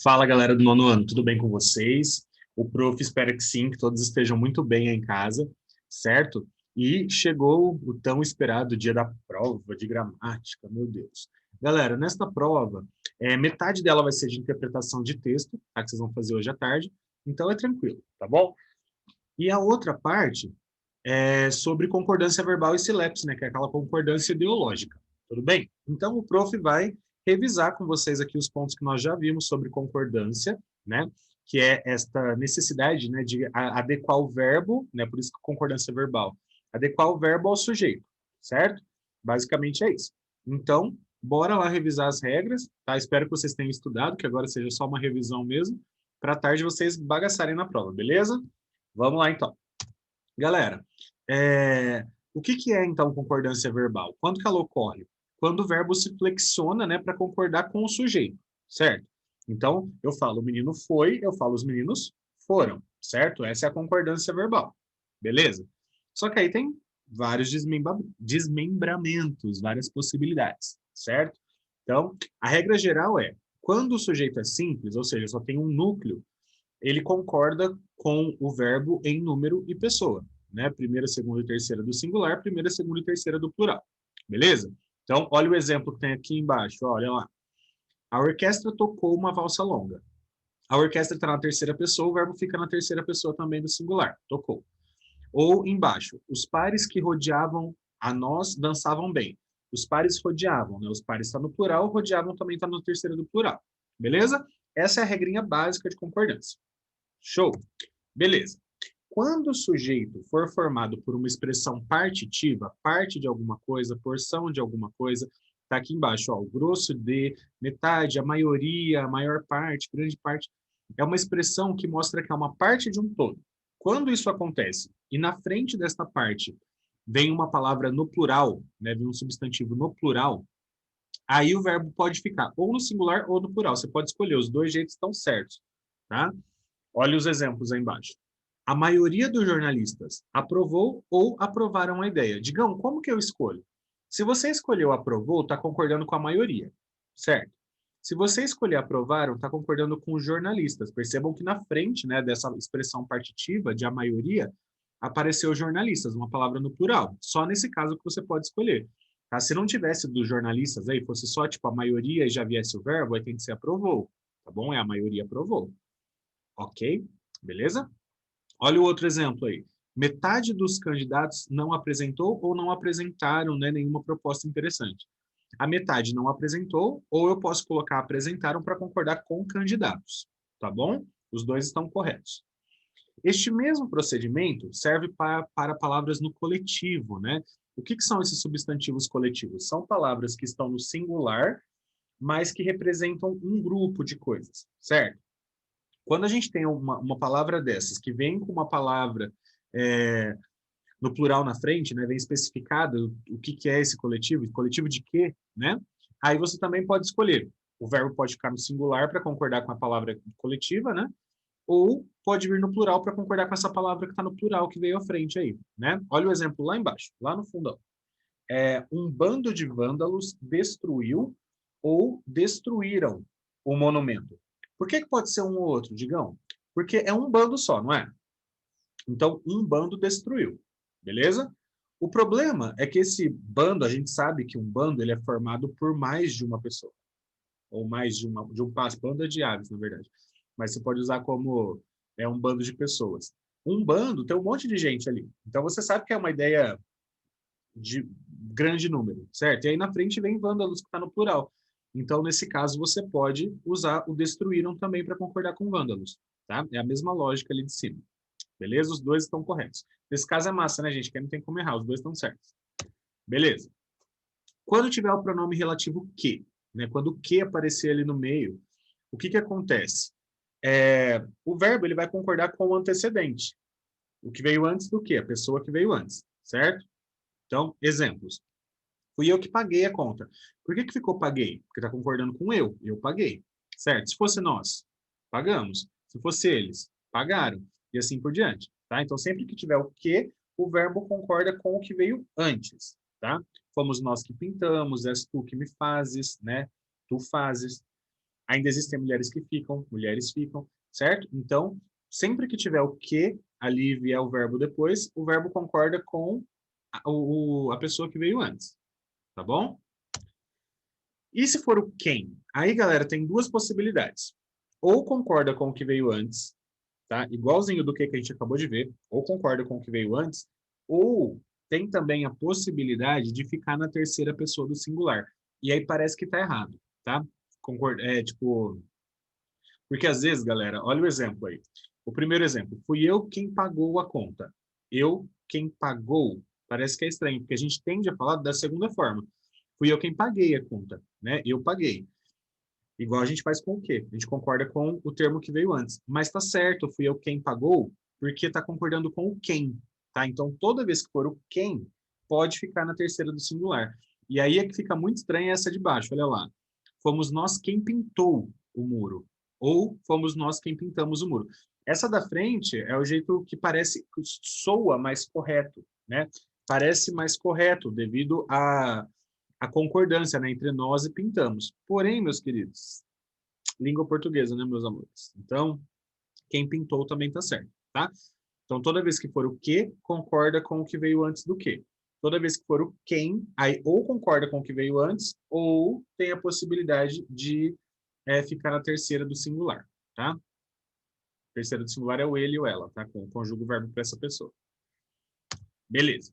Fala, galera do nono ano, tudo bem com vocês? O prof espera que sim, que todos estejam muito bem aí em casa, certo? E chegou o tão esperado dia da prova de gramática, meu Deus. Galera, nesta prova, metade dela vai ser de interpretação de texto, tá? Que vocês vão fazer hoje à tarde, então é tranquilo, tá bom? E a outra parte é sobre concordância verbal e silepse, né? Que é aquela concordância ideológica, tudo bem? Então o prof vai revisar com vocês aqui os pontos que nós já vimos sobre concordância, né? Que é esta necessidade, né, de adequar o verbo, né? Por isso que concordância verbal, adequar o verbo ao sujeito, certo? Basicamente é isso. Então, bora lá revisar as regras, tá? Espero que vocês tenham estudado, que agora seja só uma revisão mesmo, para tarde vocês bagaçarem na prova, beleza? Vamos lá então. Galera, o que é então concordância verbal? Quando que ela ocorre? Quando o verbo se flexiona, né, para concordar com o sujeito, certo? Então, eu falo o menino foi, eu falo os meninos foram, certo? Essa é a concordância verbal, beleza? Só que aí tem vários desmembramentos, várias possibilidades, certo? Então, a regra geral é, quando o sujeito é simples, ou seja, só tem um núcleo, ele concorda com o verbo em número e pessoa, né? Primeira, segunda e terceira do singular, primeira, segunda e terceira do plural. Beleza? Então, olha o exemplo que tem aqui embaixo, olha lá. A orquestra tocou uma valsa longa. A orquestra está na terceira pessoa, o verbo fica na terceira pessoa também do singular, tocou. Ou embaixo, os pares que rodeavam a nós dançavam bem. Os pares rodeavam, né? Os pares está no plural, rodeavam também está no terceiro do plural. Beleza? Essa é a regrinha básica de concordância. Show? Beleza. Quando o sujeito for formado por uma expressão partitiva, parte de alguma coisa, porção de alguma coisa, tá aqui embaixo, ó, o grosso de, metade, a maioria, a maior parte, grande parte, é uma expressão que mostra que é uma parte de um todo. Quando isso acontece e na frente desta parte vem uma palavra no plural, né, vem um substantivo no plural, aí o verbo pode ficar ou no singular ou no plural. Você pode escolher, os dois jeitos estão certos, tá? Olha os exemplos aí embaixo. A maioria dos jornalistas aprovou ou aprovaram a ideia. Digão, como que eu escolho? Se você escolheu aprovou, está concordando com a maioria, certo? Se você escolher aprovaram, está concordando com os jornalistas. Percebam que na frente, né, dessa expressão partitiva de a maioria, apareceu jornalistas, uma palavra no plural. Só nesse caso que você pode escolher. Tá? Se não tivesse dos jornalistas aí, fosse só tipo a maioria e já viesse o verbo, aí tem que ser aprovou, tá bom? É a maioria aprovou. Ok? Beleza? Olha o outro exemplo aí. Metade dos candidatos não apresentou ou não apresentaram, né, nenhuma proposta interessante. A metade não apresentou, ou eu posso colocar apresentaram para concordar com candidatos. Tá bom? Os dois estão corretos. Este mesmo procedimento serve para palavras no coletivo, né? O que são esses substantivos coletivos? São palavras que estão no singular, mas que representam um grupo de coisas, certo? Quando a gente tem uma palavra dessas, que vem com uma palavra é, no plural na frente, né, vem especificado o que é esse coletivo de quê, né? Aí você também pode escolher. O verbo pode ficar no singular para concordar com a palavra coletiva, né? Ou pode vir no plural para concordar com essa palavra que está no plural que veio à frente aí, né? Olha o exemplo lá embaixo, lá no fundão. Um bando de vândalos destruiu ou destruíram o monumento. Por que pode ser um ou outro, Digão? Porque é um bando só, não é? Então, um bando destruiu, beleza? O problema é que esse bando, a gente sabe que um bando ele é formado por mais de uma pessoa, ou mais de um passo, banda de aves, na verdade. Mas você pode usar como um bando de pessoas. Um bando tem um monte de gente ali. Então, você sabe que é uma ideia de grande número, certo? E aí na frente vem vândalos, que está no plural. Então, nesse caso, você pode usar o destruíram também para concordar com vândalos, tá? É a mesma lógica ali de cima. Beleza? Os dois estão corretos. Nesse caso é massa, né, gente? Que não tem como errar, os dois estão certos. Beleza. Quando tiver o pronome relativo que, né? Quando o que aparecer ali no meio, o que acontece? O verbo ele vai concordar com o antecedente. O que veio antes do que? A pessoa que veio antes, certo? Então, exemplos. Fui eu que paguei a conta. Por que ficou paguei? Porque está concordando com eu paguei. Certo? Se fosse nós, pagamos. Se fosse eles, pagaram. E assim por diante. Tá? Então, sempre que tiver o que, o verbo concorda com o que veio antes. Tá? Fomos nós que pintamos, és tu que me fazes, né? Tu fazes. Ainda existem mulheres que ficam, mulheres ficam, certo? Então, sempre que tiver o que ali vier o verbo depois, o verbo concorda com a pessoa que veio antes, tá bom? E se for o quem? Aí, galera, tem duas possibilidades. Ou concorda com o que veio antes, tá? Igualzinho do que a gente acabou de ver, ou concorda com o que veio antes, ou tem também a possibilidade de ficar na terceira pessoa do singular. E aí parece que tá errado, tá? Concorda, tipo, porque às vezes, galera, olha o exemplo aí. O primeiro exemplo, fui eu quem pagou a conta. Eu quem pagou. Parece que é estranho, porque a gente tende a falar da segunda forma. Fui eu quem paguei a conta, né? Eu paguei. Igual a gente faz com o quê? A gente concorda com o termo que veio antes. Mas tá certo, fui eu quem pagou, porque tá concordando com o quem, tá? Então, toda vez que for o quem, pode ficar na terceira do singular. E aí é que fica muito estranha essa de baixo, olha lá. Fomos nós quem pintou o muro. Ou fomos nós quem pintamos o muro. Essa da frente é o jeito que parece, soa mais correto, né? Parece mais correto, devido a concordância, né, entre nós e pintamos. Porém, meus queridos, língua portuguesa, né, meus amores? Então, quem pintou também está certo, tá? Então, toda vez que for o que, concorda com o que veio antes do que. Toda vez que for o quem, aí ou concorda com o que veio antes, ou tem a possibilidade de ficar na terceira do singular, tá? Terceira do singular é o ele ou ela, tá? Conjuga o verbo para essa pessoa. Beleza.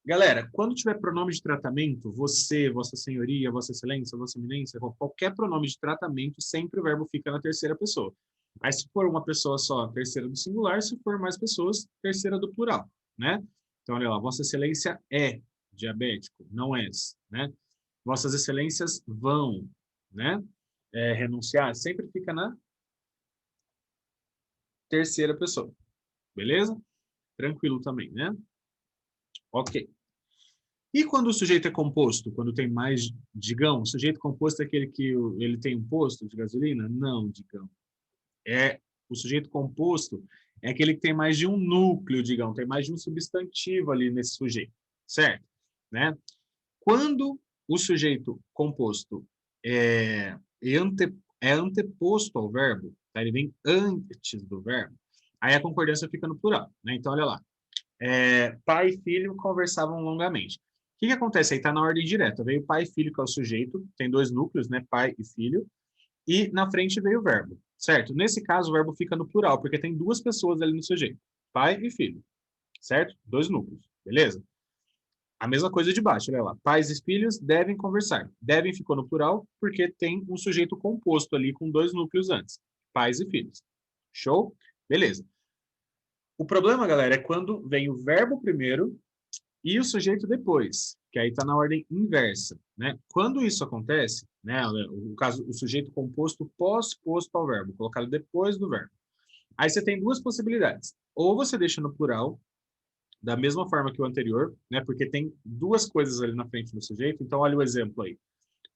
Galera, quando tiver pronome de tratamento, você, vossa senhoria, vossa excelência, vossa eminência, qualquer pronome de tratamento, sempre o verbo fica na terceira pessoa. Aí se for uma pessoa só, terceira do singular, se for mais pessoas, terceira do plural, né? Então, olha lá, vossa excelência é diabético, não és, né? Vossas excelências vão, né? Renunciar, sempre fica na terceira pessoa, beleza? Tranquilo também, né? Ok. E quando o sujeito é composto? Quando tem mais, digão, o sujeito composto é aquele que ele tem um posto de gasolina? Não, digão. O sujeito composto é aquele que tem mais de um núcleo, digão, tem mais de um substantivo ali nesse sujeito, certo? Né? Quando o sujeito composto é, é anteposto ao verbo, tá? Ele vem antes do verbo, aí a concordância fica no plural, né? Então, olha lá. Pai e filho conversavam longamente. O que, que acontece aí? Está na ordem direta. Veio pai e filho, que é o sujeito, tem dois núcleos, né? Pai e filho, e na frente veio o verbo, certo? Nesse caso, o verbo fica no plural, porque tem duas pessoas ali no sujeito, pai e filho, certo? Dois núcleos, beleza? A mesma coisa de baixo, olha lá. Pais e filhos devem conversar. Devem ficou no plural, porque tem um sujeito composto ali com dois núcleos antes, pais e filhos. Show? Beleza. O problema, galera, é quando vem o verbo primeiro e o sujeito depois, que aí está na ordem inversa, né? Quando isso acontece, né, o caso, o sujeito composto pós-posto ao verbo, colocado depois do verbo. Aí você tem duas possibilidades. Ou você deixa no plural, da mesma forma que o anterior, né? Porque tem duas coisas ali na frente do sujeito. Então, olha o exemplo aí.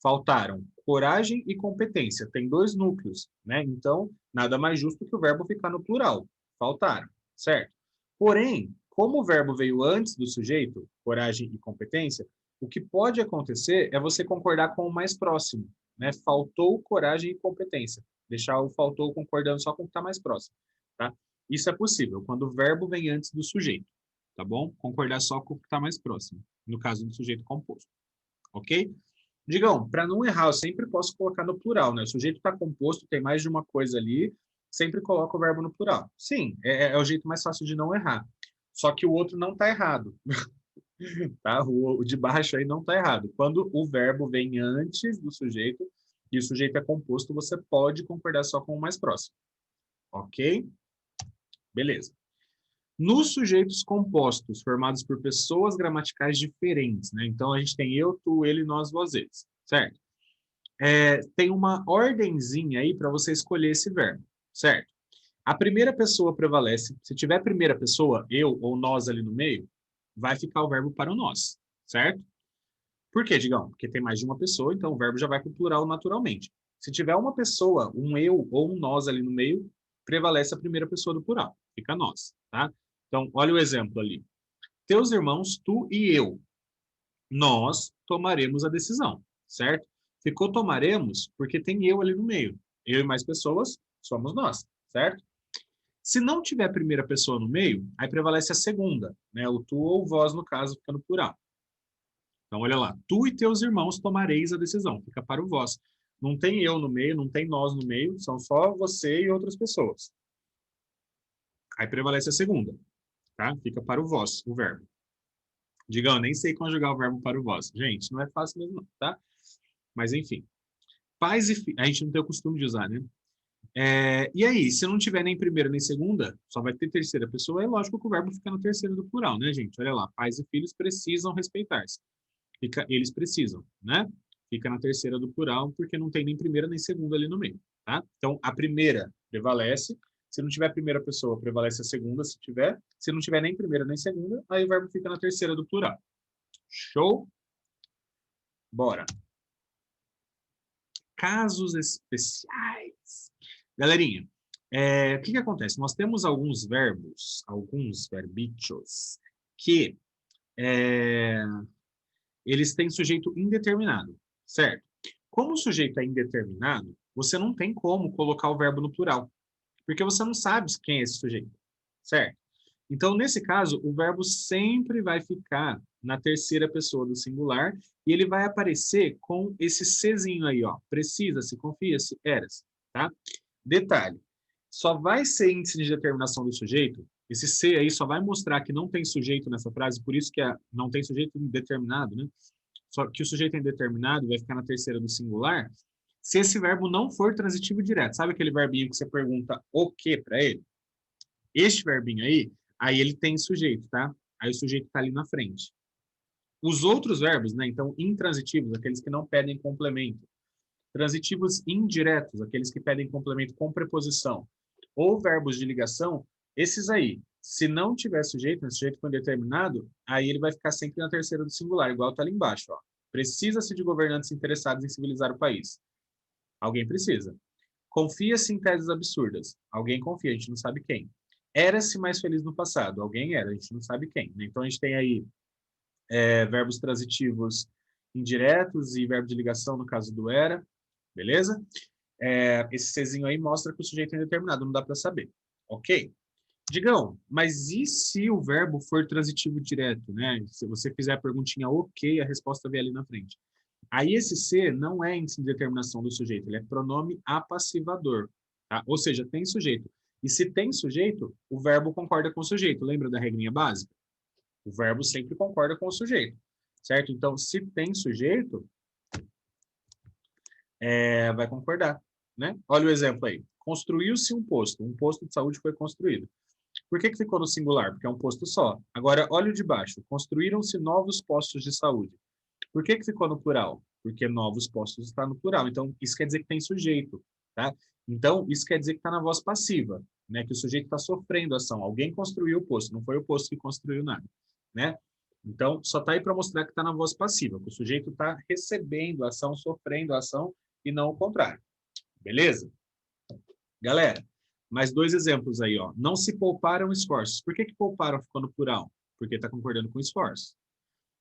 Faltaram coragem e competência. Tem dois núcleos, né? Então, nada mais justo que o verbo ficar no plural. Faltaram, certo? Porém, como o verbo veio antes do sujeito, coragem e competência, o que pode acontecer é você concordar com o mais próximo, né? Faltou coragem e competência. Deixar o faltou concordando só com o que está mais próximo, tá? Isso é possível quando o verbo vem antes do sujeito, tá bom? Concordar só com o que está mais próximo, no caso do sujeito composto, ok? Digam, para não errar, eu sempre posso colocar no plural, né? O sujeito está composto, tem mais de uma coisa ali, sempre coloca o verbo no plural. Sim, é o jeito mais fácil de não errar. Só que o outro não está errado, tá? O de baixo aí não está errado. Quando o verbo vem antes do sujeito e o sujeito é composto, você pode concordar só com o mais próximo, ok? Beleza. Nos sujeitos compostos, formados por pessoas gramaticais diferentes, né? Então a gente tem eu, tu, ele, nós, vós, eles, certo? Tem uma ordenzinha aí para você escolher esse verbo, certo? A primeira pessoa prevalece. Se tiver primeira pessoa, eu ou nós ali no meio, vai ficar o verbo para o nós, certo? Por quê, Digão? Porque tem mais de uma pessoa, então o verbo já vai para o plural naturalmente. Se tiver uma pessoa, um eu ou um nós ali no meio, prevalece a primeira pessoa do plural, fica nós, tá? Então, olha o exemplo ali. Teus irmãos, tu e eu, nós tomaremos a decisão, certo? Ficou tomaremos porque tem eu ali no meio. Eu e mais pessoas somos nós, certo? Se não tiver a primeira pessoa no meio, aí prevalece a segunda, né? O tu ou vós, no caso, fica no plural. Então, olha lá. Tu e teus irmãos tomareis a decisão. Fica para o vós. Não tem eu no meio, não tem nós no meio, são só você e outras pessoas. Aí prevalece a segunda, tá? Fica para o vós, o verbo. Digam, nem sei conjugar o verbo para o vós. Gente, não é fácil mesmo, não, tá? Mas, enfim. Pais e filhos. A gente não tem o costume de usar, né? E aí, se não tiver nem primeira nem segunda, só vai ter terceira pessoa, é lógico que o verbo fica no terceiro do plural, né, gente? Olha lá, pais e filhos precisam respeitar-se. Eles precisam, né? Fica na terceira do plural, porque não tem nem primeira nem segunda ali no meio, tá? Então, a primeira prevalece. Se não tiver a primeira pessoa, prevalece a segunda, se tiver. Se não tiver nem primeira nem segunda, aí o verbo fica na terceira do plural. Show? Bora. Casos especiais. Galerinha, o que acontece? Nós temos alguns verbos, alguns verbichos, que eles têm sujeito indeterminado, certo? Como o sujeito é indeterminado, você não tem como colocar o verbo no plural, porque você não sabe quem é esse sujeito, certo? Então, nesse caso, o verbo sempre vai ficar na terceira pessoa do singular e ele vai aparecer com esse Czinho aí, ó. Precisa-se, confia-se, eras, tá? Detalhe, só vai ser índice de determinação do sujeito, esse C aí só vai mostrar que não tem sujeito nessa frase, por isso que não tem sujeito indeterminado, né? Só que o sujeito é indeterminado vai ficar na terceira do singular, se esse verbo não for transitivo direto. Sabe aquele verbinho que você pergunta o que para ele? Este verbinho aí ele tem sujeito, tá? Aí o sujeito está ali na frente. Os outros verbos, né? Então, intransitivos, aqueles que não pedem complemento. Transitivos indiretos, aqueles que pedem complemento com preposição. Ou verbos de ligação, esses aí, se não tiver sujeito, né, sujeito com determinado, aí ele vai ficar sempre na terceira do singular, igual está ali embaixo, ó. Precisa-se de governantes interessados em civilizar o país. Alguém precisa. Confia-se em teses absurdas. Alguém confia, a gente não sabe quem. Era-se mais feliz no passado. Alguém era, a gente não sabe quem. Né? Então, a gente tem aí verbos transitivos indiretos e verbo de ligação, no caso do era. Beleza? Esse Czinho aí mostra que o sujeito é indeterminado, não dá para saber. Ok? Digão, mas e se o verbo for transitivo direto, né? Se você fizer a perguntinha ok, a resposta vem ali na frente. Aí esse C não é índice de determinação do sujeito, ele é pronome apassivador. Tá? Ou seja, tem sujeito. E se tem sujeito, o verbo concorda com o sujeito. Lembra da regrinha básica? O verbo sempre concorda com o sujeito. Certo? Então, se tem sujeito, vai concordar. Né? Olha o exemplo aí. Construiu-se um posto de saúde foi construído. Por que ficou no singular? Porque é um posto só. Agora, olha o de baixo. Construíram-se novos postos de saúde. Por que ficou no plural? Porque novos postos está no plural. Então, isso quer dizer que tem sujeito, tá? Então, isso quer dizer que está na voz passiva, né? Que o sujeito está sofrendo a ação. Alguém construiu o posto, não foi o posto que construiu nada, né? Então, só está aí para mostrar que está na voz passiva, que o sujeito está recebendo a ação, sofrendo a ação, e não o contrário. Beleza? Galera, mais dois exemplos aí, ó. Não se pouparam esforços. Por que pouparam ficou no plural? Porque está concordando com esforço.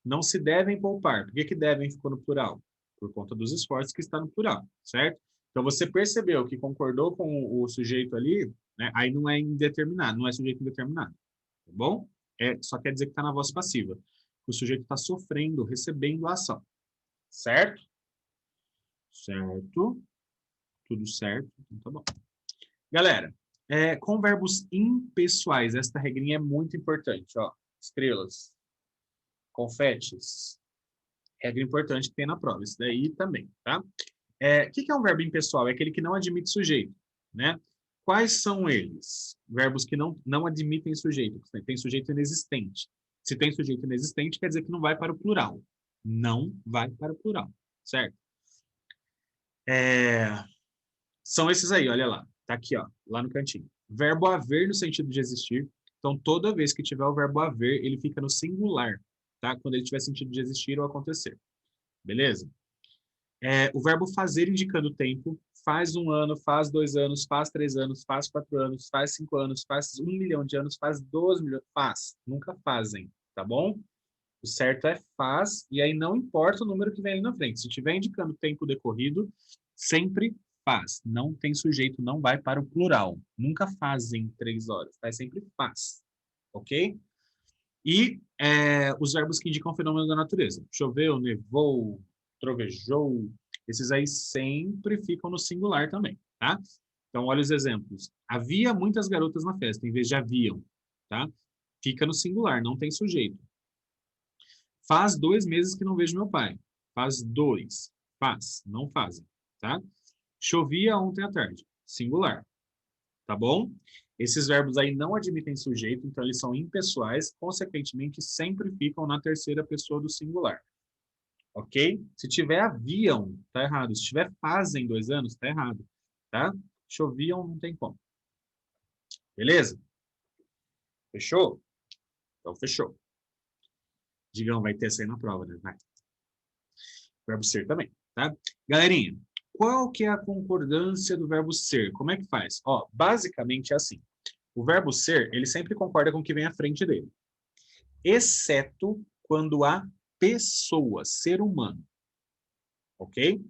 Não se devem poupar. Por que devem ficou no plural? Por conta dos esforços que está no plural, certo? Então, você percebeu que concordou com o sujeito ali, né? Aí não é indeterminado, não é sujeito indeterminado, tá bom? Só quer dizer que está na voz passiva. O sujeito está sofrendo, recebendo a ação, certo? Certo. Tudo certo, então tá bom. Galera, com verbos impessoais, esta regrinha é muito importante, ó. Estrelas, confetes, regra importante que tem na prova, isso daí também, tá? O que é um verbo impessoal? É aquele que não admite sujeito, né? Quais são eles? Verbos que não admitem sujeito. Tem sujeito inexistente. Se tem sujeito inexistente, quer dizer que não vai para o plural. Não vai para o plural, certo? São esses aí, olha lá. Tá aqui, ó, lá no cantinho. Verbo haver no sentido de existir. Então, toda vez que tiver o verbo haver, ele fica no singular, tá? Quando ele tiver sentido de existir ou acontecer. Beleza? O verbo fazer indicando o tempo, faz 1 ano, faz 2 anos, faz 3 anos, faz 4 anos, faz 5 anos, faz 1 milhão de anos, faz 12 milhões, faz, nunca fazem, tá bom? O certo é faz, e aí não importa o número que vem ali na frente. Se estiver indicando tempo decorrido, sempre faz. Não tem sujeito, não vai para o plural. Nunca fazem 3 horas, tá? É sempre faz, ok? E os verbos que indicam fenômeno da natureza. Choveu, nevou, trovejou. Esses aí sempre ficam no singular também, tá? Então, olha os exemplos. Havia muitas garotas na festa, em vez de haviam, tá? Fica no singular, não tem sujeito. Faz 2 meses que não vejo meu pai. Faz 2. Faz, não fazem, tá? Chovia ontem à tarde. Singular, tá bom? Esses verbos aí não admitem sujeito, então eles são impessoais, consequentemente sempre ficam na terceira pessoa do singular, ok? Se tiver haviam, tá errado. Se tiver fazem 2 anos, tá errado, tá? Choviam, não tem como. Beleza? Fechou? Então, fechou. Digão, vai ter essa aí na prova, né? Vai. Verbo ser também, tá? Galerinha, qual que é a concordância do verbo ser? Como é que faz? Ó, basicamente é assim. O verbo ser, ele sempre concorda com o que vem à frente dele, exceto quando há pessoa, ser humano, ok?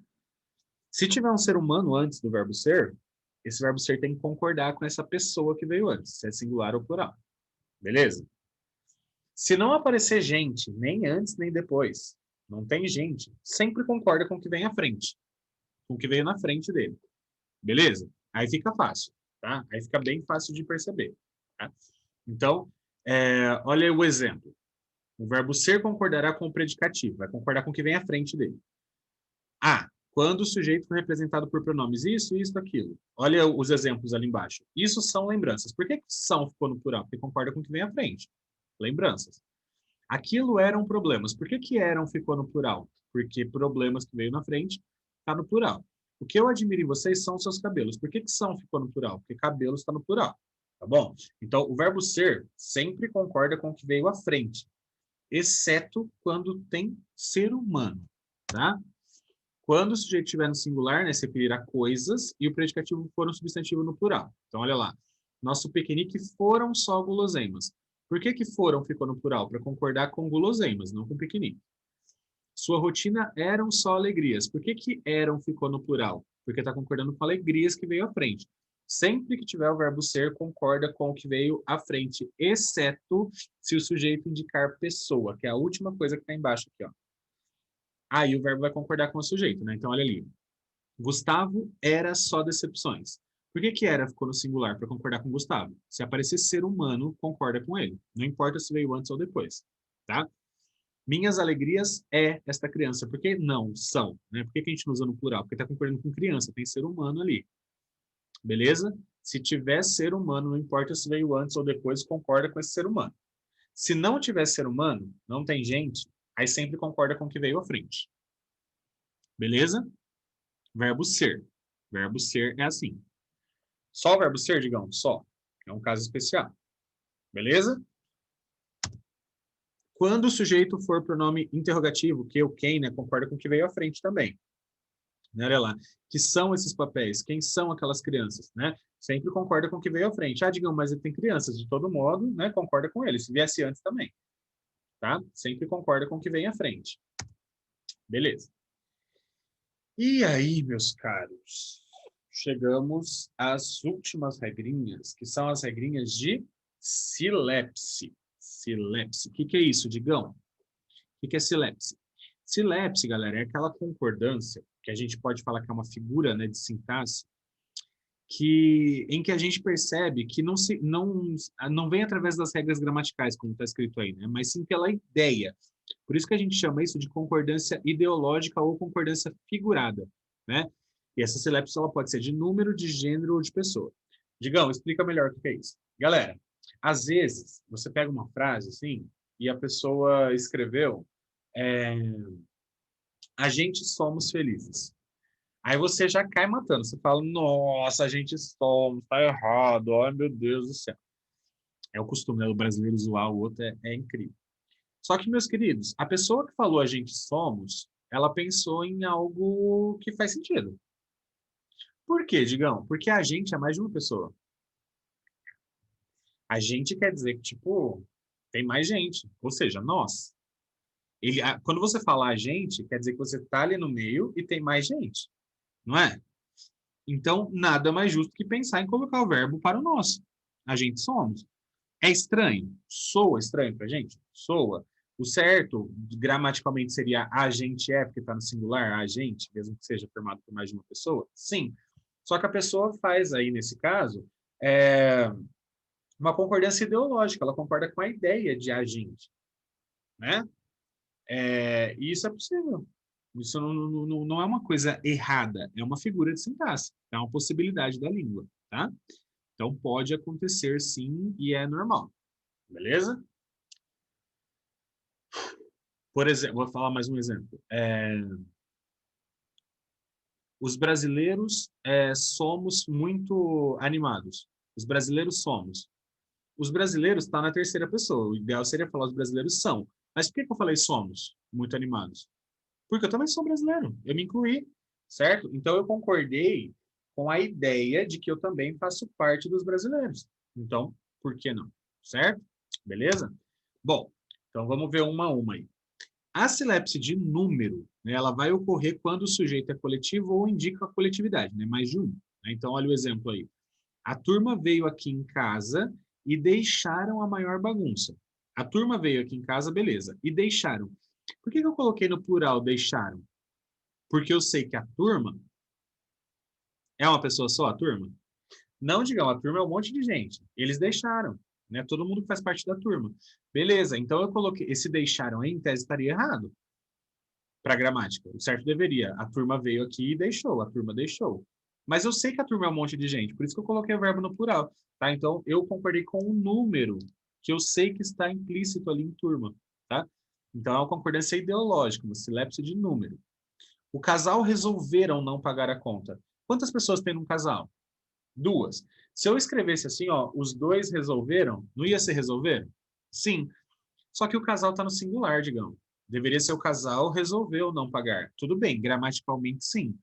Se tiver um ser humano antes do verbo ser, esse verbo ser tem que concordar com essa pessoa que veio antes, se é singular ou plural, beleza? Se não aparecer gente, nem antes nem depois, não tem gente, sempre concorda com o que vem à frente, com o que veio na frente dele, beleza? Aí fica fácil, tá? Aí fica bem fácil de perceber, tá? Então, olha o exemplo. O verbo ser concordará com o predicativo, vai concordar com o que vem à frente dele. Ah, quando o sujeito for representado por pronomes isso, aquilo. Olha os exemplos ali embaixo. Isso são lembranças. Por que são ficou no plural? Porque concorda com o que vem à frente. Lembranças. Aquilo eram problemas. Por que eram ficou no plural? Porque problemas que veio na frente está no plural. O que eu admiro em vocês são os seus cabelos. Por que são ficou no plural? Porque cabelos está no plural. Tá bom? Então, o verbo ser sempre concorda com o que veio à frente, exceto quando tem ser humano, tá? Quando o sujeito estiver no singular, né, se referir a coisas e o predicativo for um substantivo no plural. Então, olha lá. Nosso piquenique foram só guloseimas. Por que foram ficou no plural? Para concordar com guloseimas, não com piquenique. Sua rotina eram só alegrias. Por que eram ficou no plural? Porque está concordando com alegrias que veio à frente. Sempre que tiver o verbo ser, concorda com o que veio à frente, exceto se o sujeito indicar pessoa, que é a última coisa que está embaixo aqui, ó. Aí o verbo vai concordar com o sujeito, né? Então, olha ali. Gustavo era só decepções. Por que era ficou no singular? Para concordar com Gustavo. Se aparecer ser humano, concorda com ele. Não importa se veio antes ou depois, tá? Minhas alegrias é esta criança. Por que não são? Né? Por que a gente não usa no plural? Porque está concordando com criança, tem ser humano ali. Beleza? Se tiver ser humano, não importa se veio antes ou depois, concorda com esse ser humano. Se não tiver ser humano, não tem gente, aí sempre concorda com o que veio à frente. Beleza? Verbo ser. Verbo ser é assim. Só o verbo ser, digamos, só. É um caso especial. Beleza? Quando o sujeito for pronome interrogativo, que, o, quem, né, concorda com o que veio à frente também. Né, olha lá. Que são esses papéis? Quem são aquelas crianças? Né? Sempre concorda com o que veio à frente. Ah, digamos, mas ele tem crianças. De todo modo, né, concorda com ele. Se viesse antes também. Tá? Sempre concorda com o que vem à frente. Beleza. E aí, meus caros, chegamos às últimas regrinhas, que são as regrinhas de silepse. Silepse. O que é isso, Digão? O que é silepse? Silepse, galera, é aquela concordância que a gente pode falar que é uma figura, né, de sintaxe, em que a gente percebe que não vem através das regras gramaticais, como está escrito aí, né, mas sim pela ideia. Por isso que a gente chama isso de concordância ideológica ou concordância figurada, né? E essa silepse ela pode ser de número, de gênero ou de pessoa. Digão, explica melhor o que é isso. Galera, às vezes você pega uma frase assim e a pessoa escreveu é, a gente somos felizes. Aí você já cai matando. Você fala, nossa, a gente somos, tá errado, ai meu Deus do céu. É o costume, né, do brasileiro zoar o outro, é incrível. Só que, meus queridos, a pessoa que falou a gente somos, ela pensou em algo que faz sentido. Por quê, Digão? Porque a gente é mais de uma pessoa. A gente quer dizer que, tipo, tem mais gente, ou seja, nós. Quando você fala a gente, quer dizer que você está ali no meio e tem mais gente, não é? Então, nada mais justo que pensar em colocar o verbo para o nós. A gente somos. É estranho? Soa estranho para a gente? Soa. O certo, gramaticalmente, seria a gente é, porque está no singular, a gente, mesmo que seja formado por mais de uma pessoa? Sim. Só que a pessoa faz aí, nesse caso, uma concordância ideológica, ela concorda com a ideia de agente, né? E isso é possível. Isso não é uma coisa errada, é uma figura de sintaxe, é uma possibilidade da língua, tá? Então pode acontecer sim e é normal, beleza? Por exemplo, vou falar mais um exemplo. Os brasileiros somos muito animados. Os brasileiros somos. Os brasileiros está na terceira pessoa. O ideal seria falar os brasileiros são. Mas por que eu falei somos muito animados? Porque eu também sou brasileiro. Eu me incluí, certo? Então eu concordei com a ideia de que eu também faço parte dos brasileiros. Então, por que não? Certo? Beleza? Bom, então vamos ver uma a uma aí. A silepse de número, né, ela vai ocorrer quando o sujeito é coletivo ou indica a coletividade, né, mais de um. Né? Então, olha o exemplo aí. A turma veio aqui em casa e deixaram a maior bagunça. A turma veio aqui em casa, beleza, e deixaram. Por que eu coloquei no plural deixaram? Porque eu sei que a turma é uma pessoa só, a turma? Não, digamos, a turma é um monte de gente. Eles deixaram, né? Todo mundo que faz parte da turma. Beleza, então eu coloquei, esse deixaram aí, em tese estaria errado para a gramática. O certo deveria. A turma veio aqui e deixou, a turma deixou. Mas eu sei que a turma é um monte de gente, por isso que eu coloquei o verbo no plural, tá? Então eu concordei com o número que eu sei que está implícito ali em turma, tá? Então é uma concordância ideológica, uma silepse de número. O casal resolveram não pagar a conta. Quantas pessoas tem num casal? Duas. Se eu escrevesse assim, ó, os dois resolveram, não ia ser resolver? Sim. Só que o casal está no singular, digamos. Deveria ser o casal resolveu não pagar. Tudo bem, gramaticalmente sim.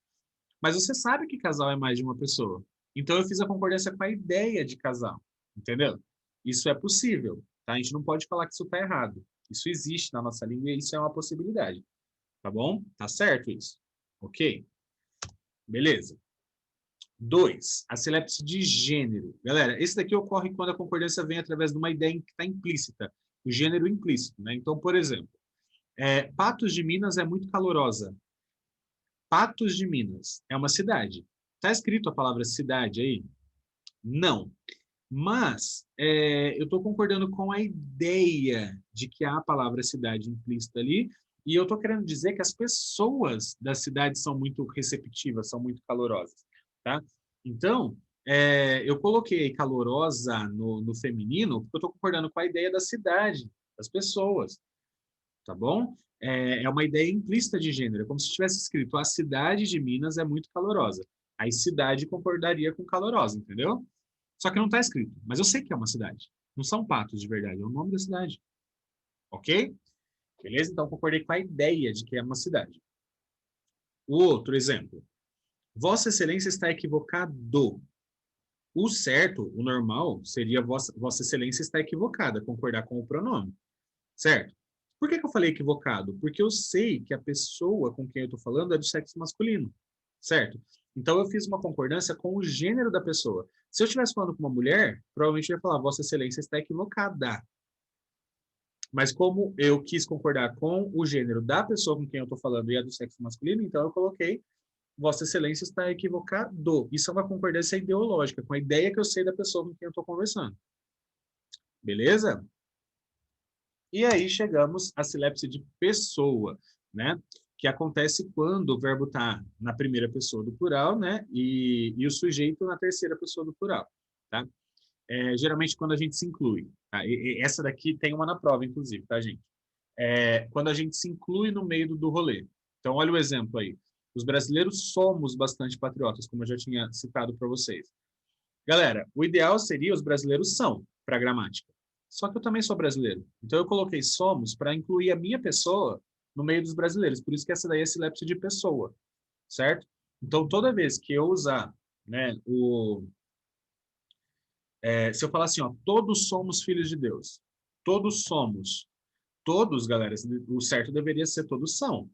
Mas você sabe que casal é mais de uma pessoa. Então eu fiz a concordância com a ideia de casal. Entendeu? Isso é possível. Tá? A gente não pode falar que isso está errado. Isso existe na nossa língua e isso é uma possibilidade. Tá bom? Tá certo isso? Ok? Beleza. 2. A silepse de gênero. Galera, esse daqui ocorre quando a concordância vem através de uma ideia que está implícita. O gênero implícito. Né? Então, por exemplo, Patos de Minas é muito calorosa. Patos de Minas é uma cidade. Está escrito a palavra cidade aí? Não. Mas eu estou concordando com a ideia de que há a palavra cidade implícita ali, e eu estou querendo dizer que as pessoas da cidade são muito receptivas, são muito calorosas, tá? Então, eu coloquei calorosa no feminino, porque eu estou concordando com a ideia da cidade, das pessoas, tá bom? É uma ideia implícita de gênero, é como se tivesse escrito a cidade de Minas é muito calorosa. Aí cidade concordaria com calorosa, entendeu? Só que não está escrito, mas eu sei que é uma cidade. Não são Patos de verdade, é o nome da cidade. Ok? Beleza? Então concordei com a ideia de que é uma cidade. O outro exemplo. Vossa Excelência está equivocado. O certo, o normal, seria Vossa Excelência está equivocada, concordar com o pronome. Certo? Por que eu falei equivocado? Porque eu sei que a pessoa com quem eu estou falando é do sexo masculino. Certo? Então eu fiz uma concordância com o gênero da pessoa. Se eu estivesse falando com uma mulher, provavelmente eu ia falar, Vossa Excelência está equivocada. Mas como eu quis concordar com o gênero da pessoa com quem eu estou falando e é do sexo masculino, então eu coloquei Vossa Excelência está equivocado. Isso é uma concordância ideológica, com a ideia que eu sei da pessoa com quem eu estou conversando. Beleza? E aí chegamos à silepse de pessoa, né? Que acontece quando o verbo está na primeira pessoa do plural, né? E o sujeito na terceira pessoa do plural, tá? Geralmente quando a gente se inclui, tá? Essa daqui tem uma na prova, inclusive, tá, gente? Quando a gente se inclui no meio do rolê. Então, olha o exemplo aí. Os brasileiros somos bastante patriotas, como eu já tinha citado para vocês. Galera, o ideal seria os brasileiros são, para a gramática. Só que eu também sou brasileiro. Então eu coloquei somos para incluir a minha pessoa no meio dos brasileiros. Por isso que essa daí é silepse de pessoa, certo? Então toda vez que eu usar, né, se eu falar assim, ó, todos somos filhos de Deus, todos somos, Todos, galera, o certo deveria ser todos são.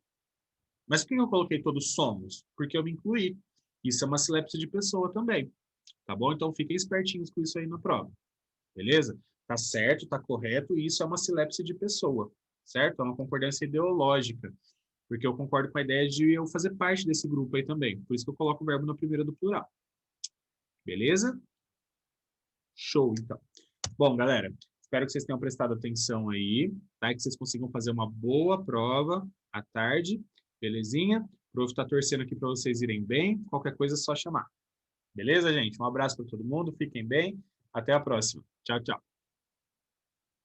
Mas por que eu coloquei todos somos? Porque eu me incluí. Isso é uma silepse de pessoa também, tá bom? Então fiquem espertinhos com isso aí na prova, beleza? Tá certo, tá correto, e isso é uma silepse de pessoa, certo? É uma concordância ideológica, porque eu concordo com a ideia de eu fazer parte desse grupo aí também. Por isso que eu coloco o verbo na primeira do plural. Beleza? Show, então. Bom, galera, espero que vocês tenham prestado atenção aí, tá? Que vocês consigam fazer uma boa prova à tarde, belezinha? O prof tá torcendo aqui para vocês irem bem. Qualquer coisa é só chamar. Beleza, gente? Um abraço para todo mundo, fiquem bem. Até a próxima. Tchau, tchau.